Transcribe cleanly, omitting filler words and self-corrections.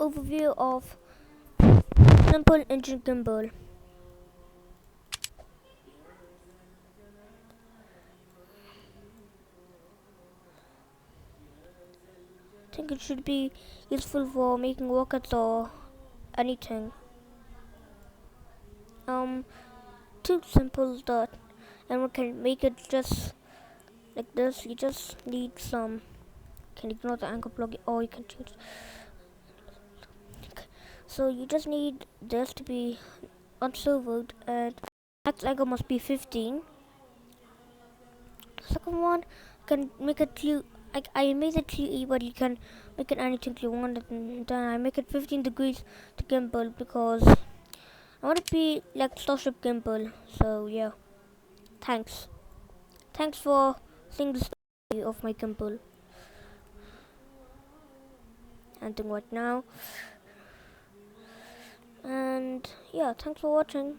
overview of simple engine gimbal. I think it should be useful for making rockets or anything. Too simple that anyone can make it just like this. You just need some. Can ignore the anchor plug, or you can change. So you just need this to be unsilvered, and max angle must be 15. Second one, you can make it to. I made it to, but you can make it anything you want, and then I make it 15 degrees to gimbal because I want to be like Starship gimbal. So yeah, thanks. Thanks for seeing the story of my gimbal. Ending right now. And yeah, thanks for watching.